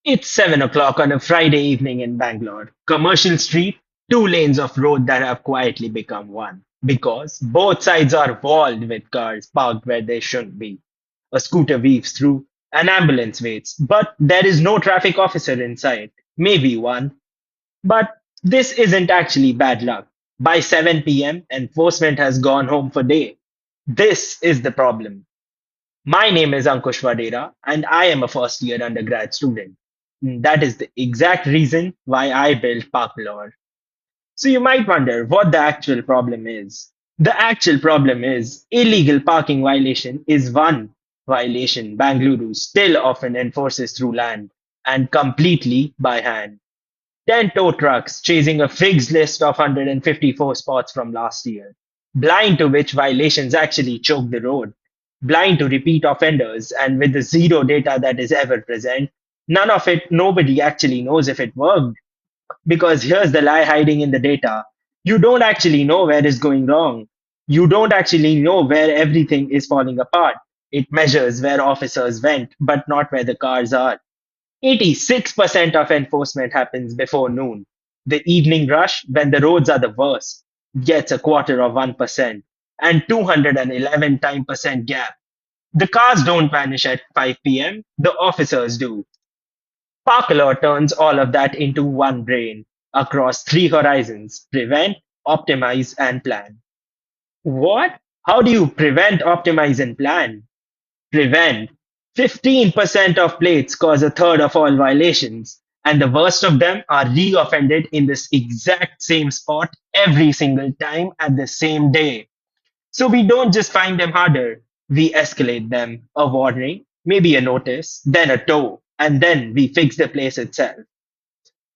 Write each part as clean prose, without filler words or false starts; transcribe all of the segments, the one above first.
It's 7 o'clock on a Friday evening in Bangalore. Commercial street, two lanes of road that have quietly become one. Because both sides are walled with cars parked where they shouldn't be. A scooter weaves through, an ambulance waits, but there is no traffic officer in sight. Maybe one. But this isn't actually bad luck. By 7 p.m., enforcement has gone home for day. This is the problem. My name is Ankush Vadera, and I am a first year undergrad student. That is the exact reason why I built Bangalore. So you might wonder what the actual problem is. The actual problem is illegal parking violation is one violation Bangalore still often enforces through land and completely by hand. 10 tow trucks chasing a fixed list of 154 spots from last year, blind to which violations actually choke the road, blind to repeat offenders, and with the zero data that is ever present, none of it, nobody actually knows if it worked. Because here's the lie hiding in the data: you don't actually know where is going wrong. You don't actually know where everything is falling apart. It measures where officers went, but not where the cars are. 86% of enforcement happens before noon. The evening rush, when the roads are the worst, gets a quarter of 1% and 211 time percent gap. The cars don't vanish at 5 p.m., the officers do. Parkler turns all of that into one brain across three horizons: prevent, optimize, and plan. What? How do you prevent, optimize, and plan? Prevent. 15% of plates cause a third of all violations, and the worst of them are reoffended in this exact same spot every single time at the same day. So we don't just find them harder, we escalate them. A warning, maybe a notice, then a tow, and then we fix the place itself.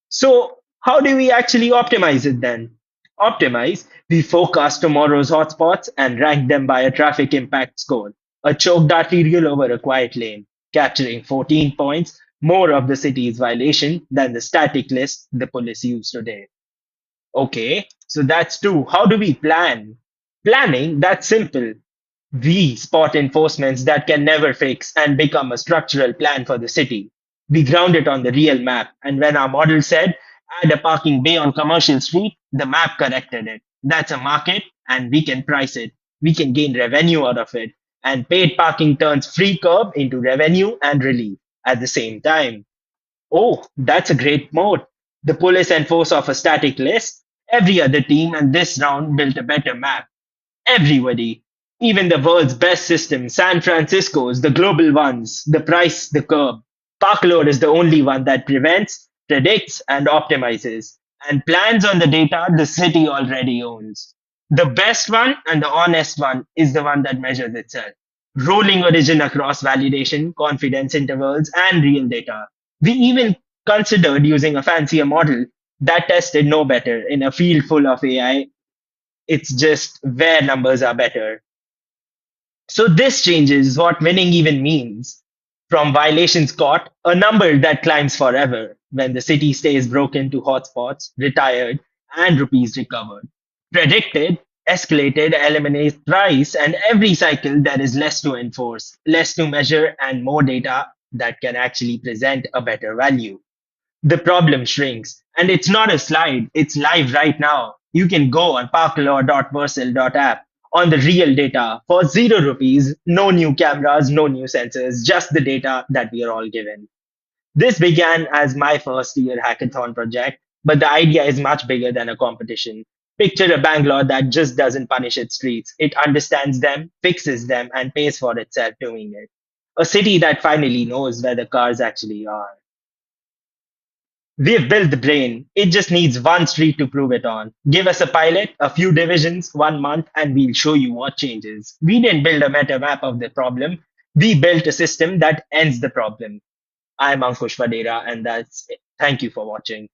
So, how do we actually optimize it then? Optimize, we forecast tomorrow's hotspots and rank them by a traffic impact score, a choked arterial over a quiet lane, capturing 14 points, more of the city's violation than the static list the police use today. Okay, so that's two. How do we plan? Planning, that's simple. We spot enforcements that can never fix and become a structural plan for the city. We ground it on the real map, and when our model said add a parking bay on Commercial Street, the map corrected it. That's a market, and we can price it. We can gain revenue out of it, and paid parking turns free curb into revenue and relief at the same time. Oh, that's a great mode. The police enforce off a static list. Every other team and this round built a better map. Everybody, even the world's best system, San Francisco's, the global ones, the price, the curb. Parkload is the only one that prevents, predicts, and optimizes, and plans on the data the city already owns. The best one and the honest one is the one that measures itself. Rolling origin across validation, confidence intervals, and real data. We even considered using a fancier model that tested no better in a field full of AI. It's just where numbers are better. So this changes what winning even means. From violations caught, a number that climbs forever when the city stays broken, to hotspots, retired, and rupees recovered. Predicted, escalated, eliminates price, and every cycle there is less to enforce, less to measure, and more data that can actually present a better value. The problem shrinks. And it's not a slide, it's live right now. You can go on parklaw.vercel.app on the real data for 0 rupees, no new cameras, no new sensors, just the data that we are all given. This began as my first year hackathon project, but the idea is much bigger than a competition. Picture a Bangalore that just doesn't punish its streets. It understands them, fixes them, and pays for itself doing it. A city that finally knows where the cars actually are. We've built the brain. It just needs one street to prove it on. Give us a pilot, a few divisions, 1 month, and we'll show you what changes. We didn't build a meta map of the problem. We built a system that ends the problem. I'm Ankush Vadera, and that's it. Thank you for watching.